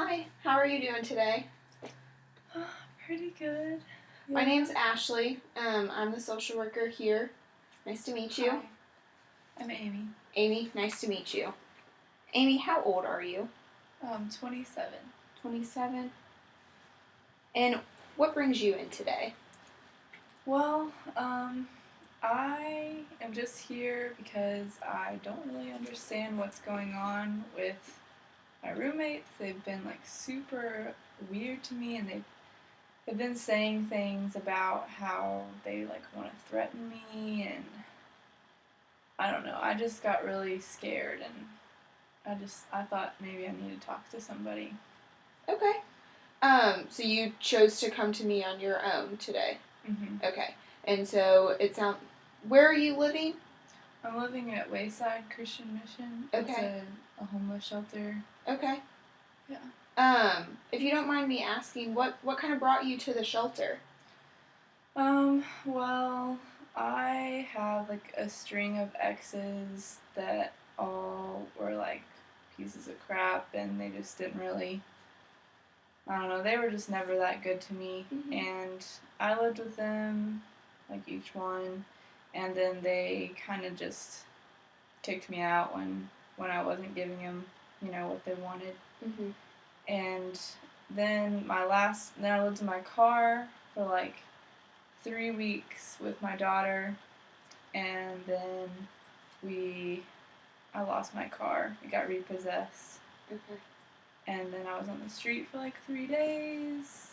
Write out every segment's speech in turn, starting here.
Hi, how are you doing today? Pretty good. My name's Ashley. I'm the social worker here. Nice to meet you. Hi. I'm Amy. Amy, nice to meet you. Amy, how old are you? 27. 27. And what brings you in today? Well, I am just here because I don't really understand what's going on with my roommates. They've been super weird to me, and they've been saying things about how they want to threaten me, and I don't know. I just got really scared, and I thought maybe I need to talk to somebody. Okay. So you chose to come to me on your own today. Mm-hmm. Okay. And so where are you living? I'm living at Wayside Christian Mission. Okay. It's a homeless shelter. Okay. Yeah. If you don't mind me asking, what kind of brought you to the shelter? Well, I have a string of exes that all were pieces of crap, and they just didn't really, I don't know, they were just never that good to me. Mm-hmm. And I lived with them, each one, and then they kind of just kicked me out when I wasn't giving them, what they wanted. Mm-hmm. And then then I lived in my car for 3 weeks with my daughter, and then I lost my car. It got repossessed. Okay. And then I was on the street for 3 days,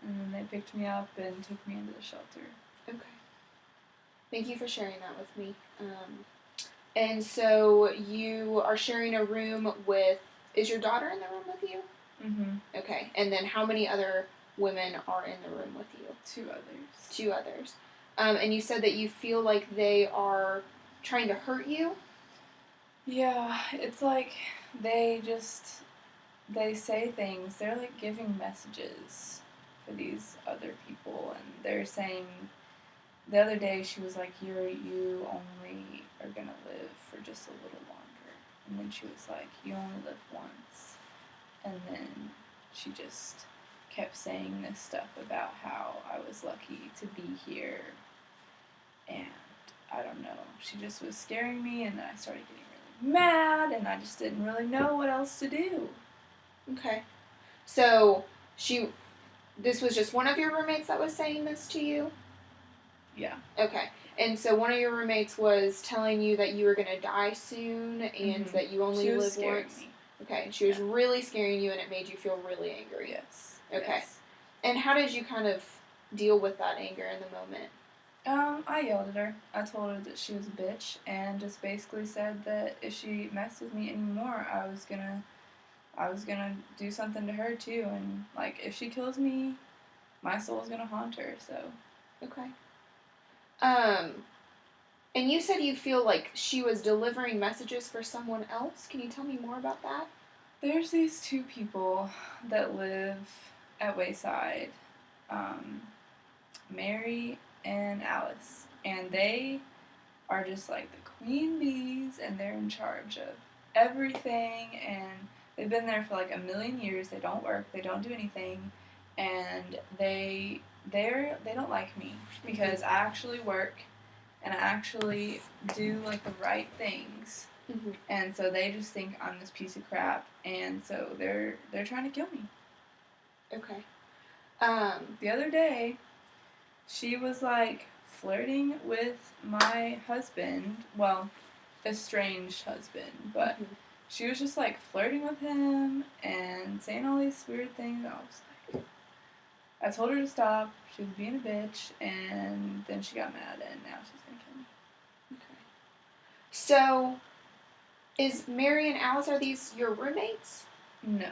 and then they picked me up and took me into the shelter. Okay. Thank you for sharing that with me. And so you are sharing a room with, is your daughter in the room with you? Mm-hmm. Okay. And then how many other women are in the room with you? 2 others. 2 others. And you said that you feel like they are trying to hurt you? Yeah, it's they say things. They're giving messages for these other people, and they're saying, the other day she was like, you only are gonna live for just a little longer. And then she was like, you only live once. And then she just kept saying this stuff about how I was lucky to be here. And I don't know, she just was scaring me, and then I started getting really mad, and I just didn't really know what else to do. Okay. So this was just one of your roommates that was saying this to you? Yeah. Okay. And so one of your roommates was telling you that you were going to die soon and that you only live once? Me. Okay. She was really scaring you, and it made you feel really angry. Yes. Okay. Yes. And how did you kind of deal with that anger in the moment? I yelled at her. I told her that she was a bitch, and just basically said that if she messed with me anymore, I was gonna do something to her too, and if she kills me, my soul's gonna haunt her. So. Okay. And you said you feel like she was delivering messages for someone else. Can you tell me more about that? There's these 2 people that live at Wayside, Mary and Alice, and they are just the queen bees, and they're in charge of everything, and they've been there for a million years. They don't work, they don't do anything, and they don't like me because I actually work and I actually do the right things. Mm-hmm. And so they just think I'm this piece of crap, and so they're trying to kill me. Okay. The other day, she was flirting with my husband, well, estranged husband, but she was just flirting with him and saying all these weird things. I told her to stop. She was being a bitch, and then she got mad, and now she's gonna kill me. Okay. So, is Mary and Alice, are these your roommates? No.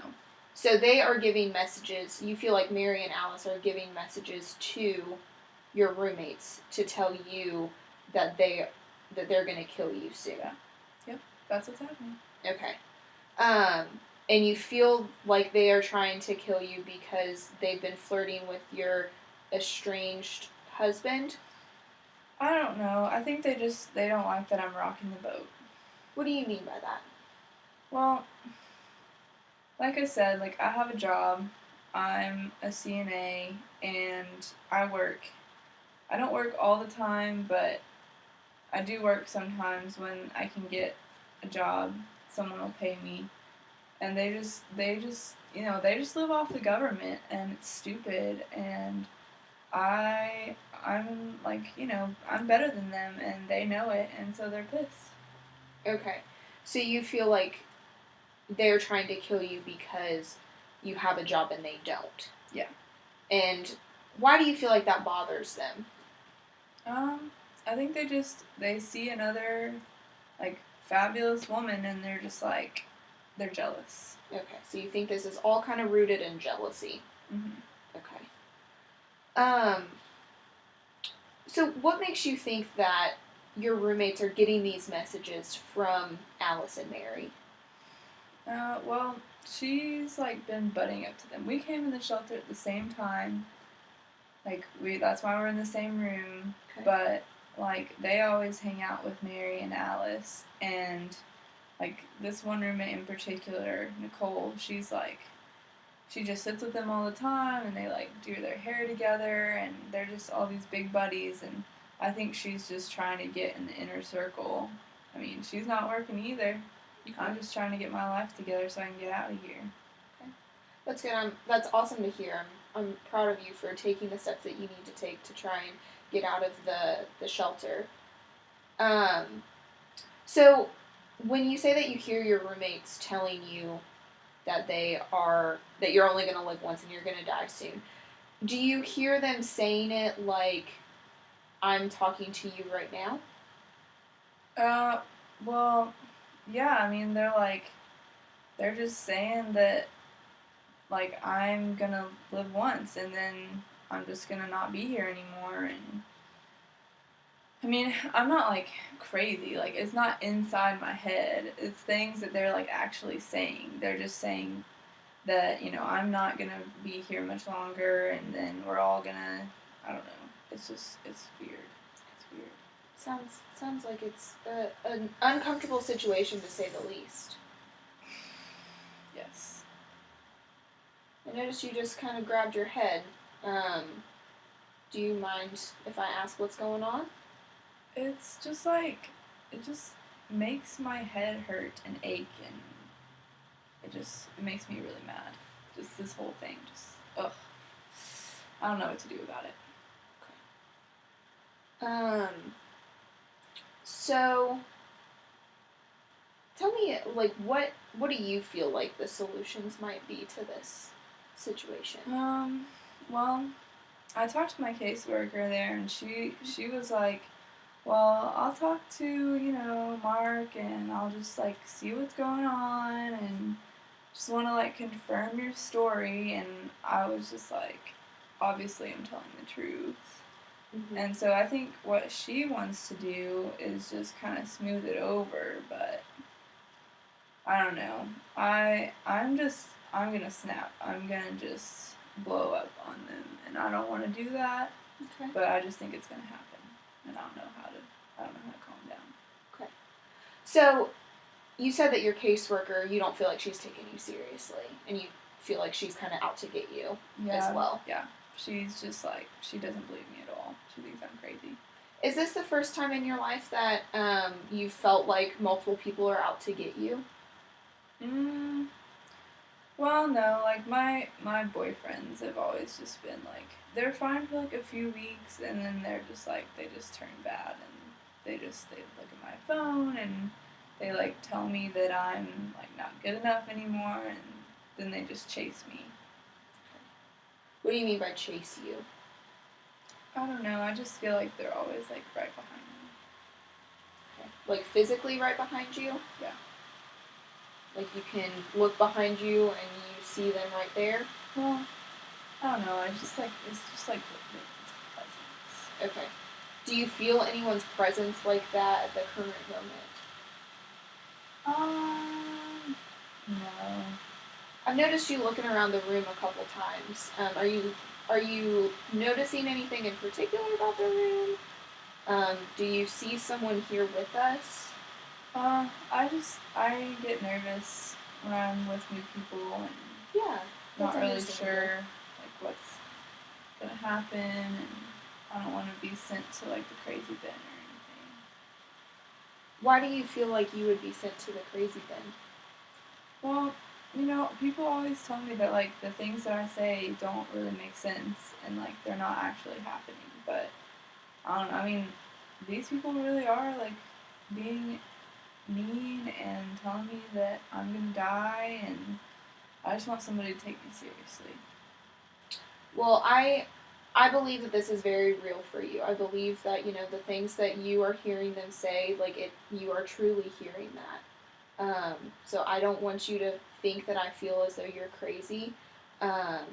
So they are giving messages. You feel like Mary and Alice are giving messages to your roommates to tell you that they're going to kill you soon. Yeah. Yep. That's what's happening. Okay. And you feel like they are trying to kill you because they've been flirting with your estranged husband? I don't know. I think they don't like that I'm rocking the boat. What do you mean by that? Well, like I said, like I have a job. I'm a CNA and I work. I don't work all the time, but I do work sometimes when I can get a job. Someone will pay me, and they just live off the government, and it's stupid. And I'm like, I'm better than them, and they know it, and so they're pissed. Okay. So you feel like they're trying to kill you because you have a job and they don't. Yeah. And why do you feel like that bothers them? I think they see another like fabulous woman, and they're just like they're jealous. Okay. So you think this is all kind of rooted in jealousy. Mm-hmm. Okay. So what makes you think that your roommates are getting these messages from Alice and Mary? Well, she's like been butting up to them. We came in the shelter at the same time. Like that's why we're in the same room. Okay. But like they always hang out with Mary and Alice, and like this one roommate in particular, Nicole, she just sits with them all the time, and they like do their hair together, and they're just all these big buddies, and I think she's just trying to get in the inner circle. I mean, she's not working either. Okay. I'm just trying to get my life together so I can get out of here. Okay. That's good. That's awesome to hear. I'm proud of you for taking the steps that you need to take to try and get out of the shelter. So when you say that you hear your roommates telling you that that you're only going to live once and you're going to die soon, do you hear them saying it like I'm talking to you right now? Well, yeah, I mean, they're just saying that, like, I'm gonna live once and then I'm just gonna not be here anymore. And I mean, I'm not like crazy, like, it's not inside my head, it's things that they're like actually saying. They're just saying that, I'm not gonna be here much longer, and then we're all gonna, I don't know, it's weird. It's weird. Sounds like it's an uncomfortable situation to say the least. Yes. I noticed you just kind of grabbed your head. Do you mind if I ask what's going on? It's just like, it just makes my head hurt and ache, and it makes me really mad. Just this whole thing, ugh. I don't know what to do about it. Okay. So, tell me, like, what do you feel like the solutions might be to this situation? Well, I talked to my caseworker there, and she was like, well, I'll talk to, Mark, and I'll just, like, see what's going on, and just want to, like, confirm your story. And I was just like, obviously I'm telling the truth. Mm-hmm. And so I think what she wants to do is just kind of smooth it over, but I don't know. I'm gonna snap. I'm gonna just blow up on them, and I don't want to do that. Okay. But I just think it's gonna happen, and I don't know how to calm down. Okay. So, you said that your caseworker, you don't feel like she's taking you seriously, and you feel like she's kind of out to get you as well. Yeah. She's just like, she doesn't believe me at all. She thinks I'm crazy. Is this the first time in your life that you felt like multiple people are out to get you? Well, no. Like, my boyfriends have always just been like, they're fine for like a few weeks, and then they're just like, they just turn bad, and they look at my phone, and they like tell me that I'm like not good enough anymore, and then they just chase me. What do you mean by chase you? I don't know. I just feel like they're always like right behind me. Okay. Like physically right behind you? Yeah. Like you can look behind you and you see them right there? Well, I don't know. It's just like presence. Okay. Do you feel anyone's presence like that at the current moment? No. I've noticed you looking around the room a couple times. Are you noticing anything in particular about the room? Do you see someone here with us? I get nervous when I'm with new people and Yeah, that's not really understandable. sure like what's gonna happen, and I don't want to be sent to like the crazy bin or anything. Why do you feel like you would be sent to the crazy bin? Well, people always tell me that like the things that I say don't really make sense and like they're not actually happening. But I don't know. I mean, these people really are like being mean and telling me that I'm gonna die, and I just want somebody to take me seriously. Well, I believe that this is very real for you. I believe that, the things that you are hearing them say, like you are truly hearing that. So I don't want you to think that I feel as though you're crazy. Um,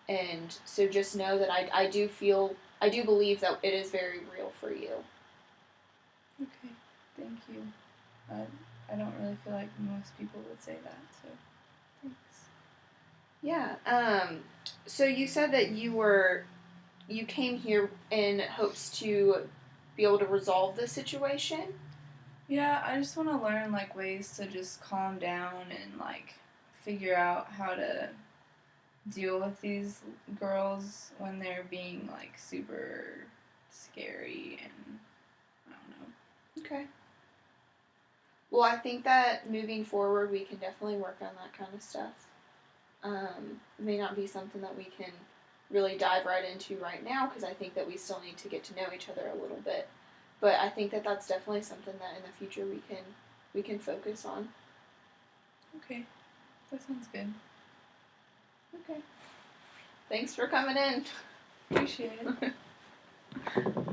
and so just know that I do believe that it is very real for you. Okay, thank you. I, I don't really feel like most people would say that, so thanks. Yeah. So you said that you came here in hopes to be able to resolve the situation. Yeah, I just want to learn like ways to just calm down and like figure out how to deal with these girls when they're being like super scary and I don't know. Okay. Well, I think that moving forward, we can definitely work on that kind of stuff. It may not be something that we can really dive right into right now because I think that we still need to get to know each other a little bit. But I think that that's definitely something that in the future we can focus on. Okay, that sounds good. Okay. Thanks for coming in. Appreciate it.